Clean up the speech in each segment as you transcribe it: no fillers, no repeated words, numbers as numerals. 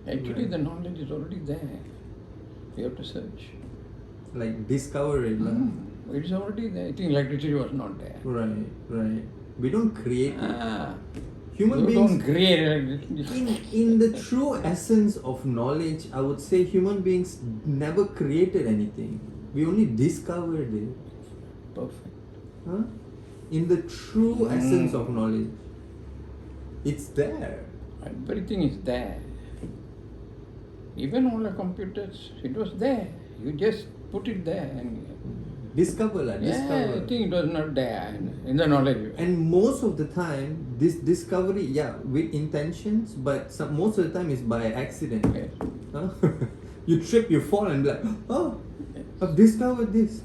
Actually, the knowledge is already there. You have to search. Like discover it. It's already there. I think electricity was not there. Right. We don't create it. Human You beings don't create electricity. in the true essence of knowledge, I would say human beings never created anything. We only discovered it. Perfect. Huh? In the true essence of knowledge, it's there. Everything is there. Even all the computers, it was there. You just put it there and Discover. I think it was not there in the knowledge. And most of the time, this discovery, with intentions, but most of the time is by accident. Yes. Huh? You trip, you fall, and be like, oh, I've discovered this.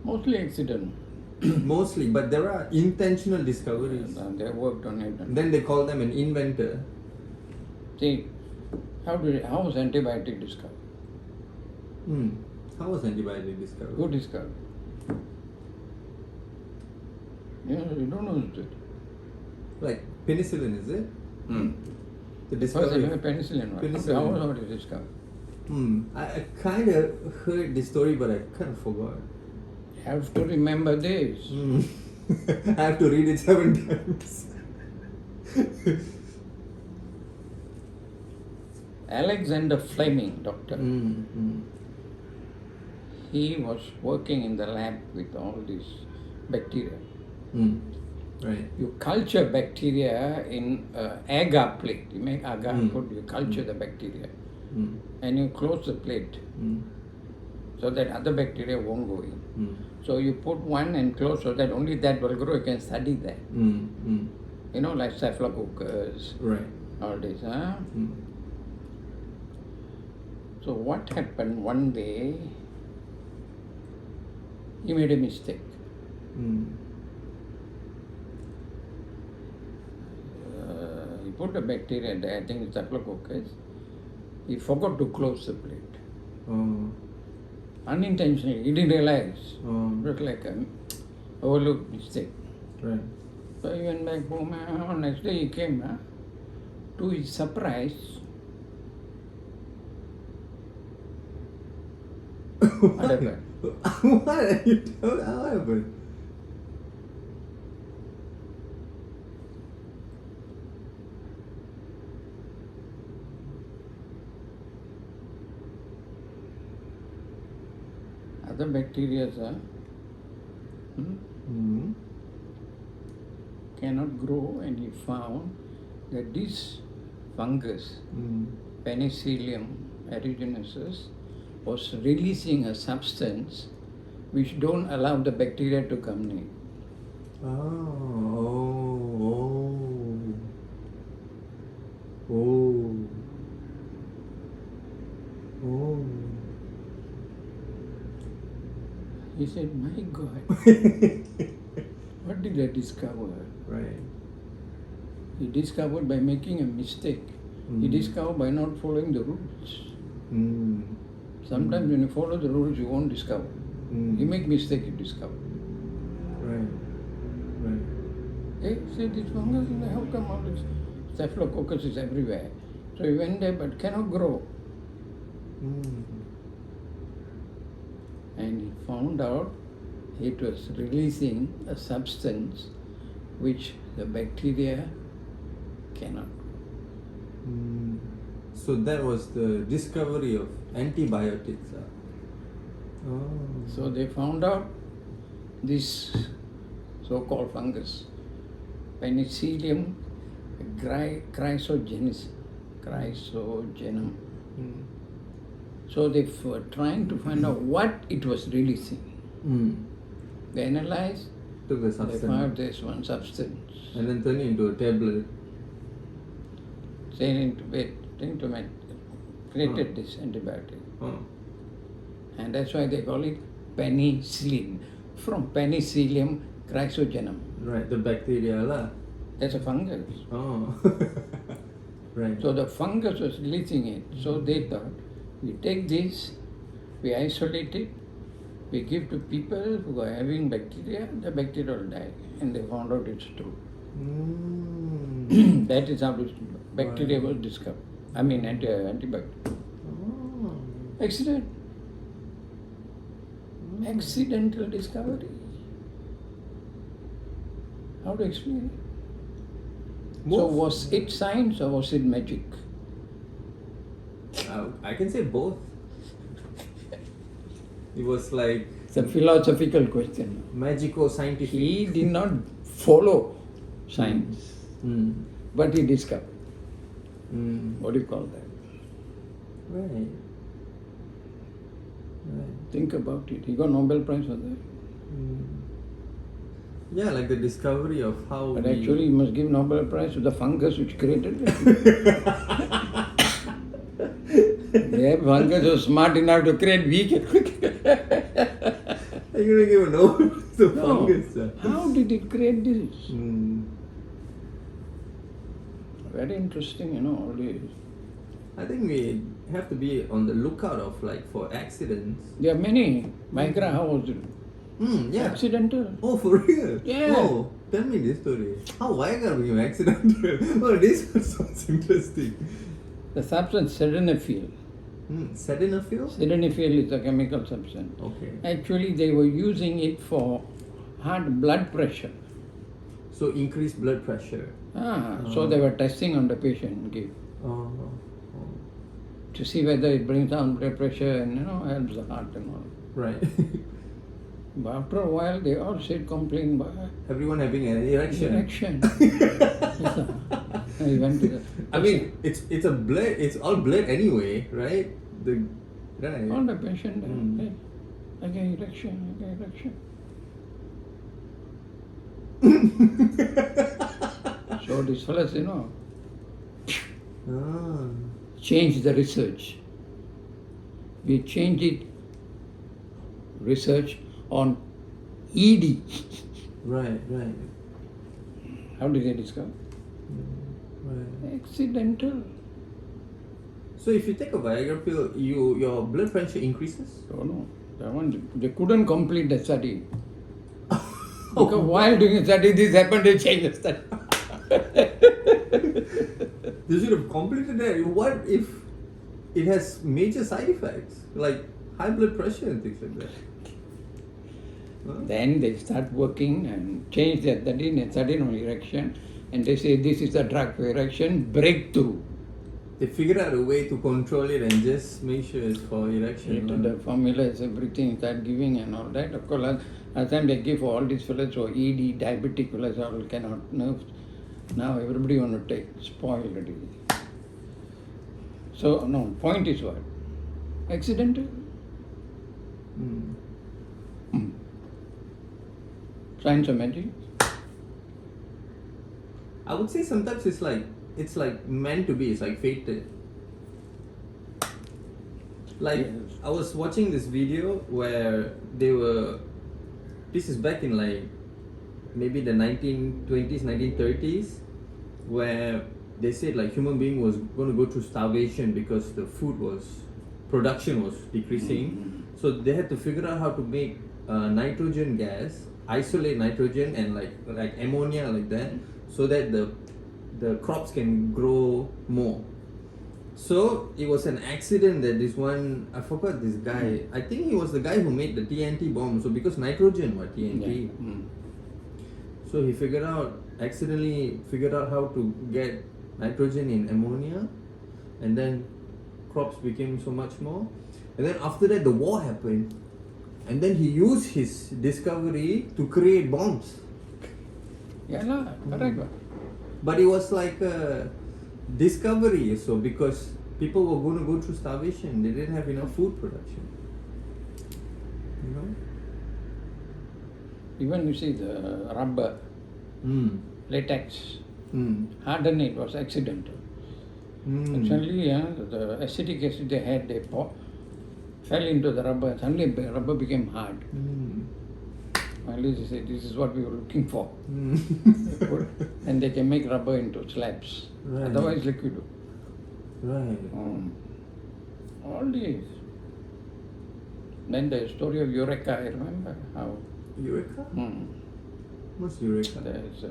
Mostly accident. Mostly, but there are intentional discoveries. They worked on it. Then they call them an inventor. See, how was antibiotic discovered? How was antibiotic discovered? Who discovered? You don't know it. Like penicillin, is it? The First, discovery. penicillin. Penicillin. How was it discovered? I kind of heard this story, but I kind of forgot. You have to remember this. I have to read it 7 times. Alexander Fleming, doctor, he was working in the lab with all these bacteria. Right. You culture bacteria in agar plate. You make agar food, you culture the bacteria. And you close the plate so that other bacteria won't go in. So you put one and close so that only that will grow. You can study that. You know, like staphylococcus, Right. all this. So what happened one day, he made a mistake. He put a bacteria there, I think it's staphylococcus. He forgot to close the plate. Unintentionally, he didn't realize. It was like an overlooked mistake. Right. So he went back home. Next day he came. To his surprise, what happened? What? You told how happened? Other bacteria cannot grow, and he found that this fungus, Penicillium aeruginosus, was releasing a substance which don't allow the bacteria to come near. He said, my God, what did I discover? Right. He discovered by making a mistake. He discovered by not following the rules. Sometimes when you follow the rules, you won't discover. You make mistake, you discover. Right. Hey, say this fungus, how come all this staphylococcus is everywhere? So he went there but cannot grow. And he found out it was releasing a substance which the bacteria cannot. So that was the discovery of antibiotics. So they found out this so-called fungus, Penicillium chrysogenum. So they were trying to find out what it was releasing. They analyzed, Took the they substance found this one substance. and then turned it into a tablet. Created this antibiotic. Oh. And that's why they call it penicillin, from Penicillium chrysogenum. Right, the bacteria lah. That's a fungus. Oh. Right. So the fungus was releasing it. So they thought, we take this, we isolate it, we give to people who are having bacteria, the bacteria will die. And they found out it's true. That is how it's bacteria was discovered. I mean, antibiotic. Oh. Accident. Accidental discovery. How to explain it? So Both. was it science or was it magic? I can say both. It was like It's a philosophical question. magico-scientific. He did not follow science, but he discovered. What do you call that? Right. Think about it. He got Nobel Prize for that. Yeah, like the discovery of how. But we- actually, you must give Nobel Prize to the fungus which created it. The fungus was smart enough to create weak. Are you gonna give a Nobel to No. fungus? How did it create this? Hmm. Very interesting, all this. I think we have to be on the lookout of like for accidents. There are many. Migra, how was it? Yeah. Accidental. Oh, for real? Yeah. Oh, tell me this story. How Viagra became accidental? Oh, this one sounds interesting. The substance sildenafil. Sildenafil? Sildenafil is a chemical substance. Okay. Actually, they were using it for heart blood pressure. So increased blood pressure. So they were testing on the patient, Oh. to see whether it brings down blood pressure and helps the heart and all. Right. But after a while, they all said complain by Everyone having an erection. erection. I went to the. I mean, it's a blood. It's all blood anyway, right? Right. All the patient, hey, I get erection. So these fellas, Ah. change the research. We change it, research on ED. Right. How did they discover? Right. Accidental. So if you take a Viagra pill, your blood pressure increases. Oh no, that one, they couldn't complete the study. Because while doing the study, this happened, they changed the study. They should have completed that. What if it has major side effects like high blood pressure and things like that? Huh? Then they start working and change their study and study on erection, and they say this is the drug for erection, breakthrough. They figure out a way to control it and just make sure it's for erection. The formulas, everything, start giving and all that. Of course, last time they give for all these fellows for ED, diabetic fellows, all cannot nerves. Now everybody want to take, spoil it. So, no, point is what? Accidental? Science or magic? I would say sometimes it's like meant to be. It's like fated. Like Yes. I was watching this video where this is back in like maybe the 1920s, 1930s, where they said like human being was going to go through starvation because the production was decreasing. So they had to figure out how to make nitrogen gas, isolate nitrogen and like ammonia like that, so that the crops can grow more. So it was an accident that this one, I forgot this guy, I think he was the guy who made the TNT bomb. So because nitrogen was TNT, so he accidentally figured out how to get nitrogen in ammonia, and then crops became so much more. And then after that the war happened, and then he used his discovery to create bombs. Yeah, correct. But it was like a discovery, so because people were going to go through starvation, they didn't have enough food production. Even you see the rubber, latex, harden it was accidental. Actually, the acetic acid they had, they fell into the rubber, suddenly the rubber became hard. Finally they said, this is what we were looking for. And they can make rubber into slabs, Right. otherwise liquid. Right. All these. Then the story of Eureka, I remember how. Eureka? What's Eureka? There's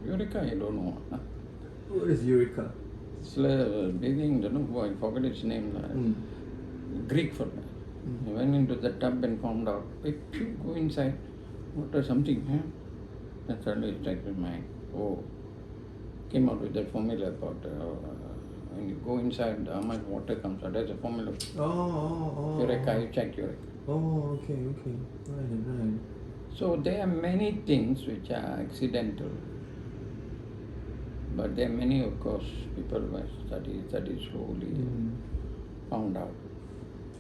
Eureka, I don't know. What is Eureka? It's like bathing, don't know, I forgot its name. Greek for that. I went into the tub and found out, if you go inside, what or something, then suddenly it struck my mind. Oh, came out with that formula about when you go inside, how much water comes out. That's a formula. Eureka, you check Eureka. Oh, okay. Right. So there are many things which are accidental. But there are many, of course, people who have studied slowly, found out.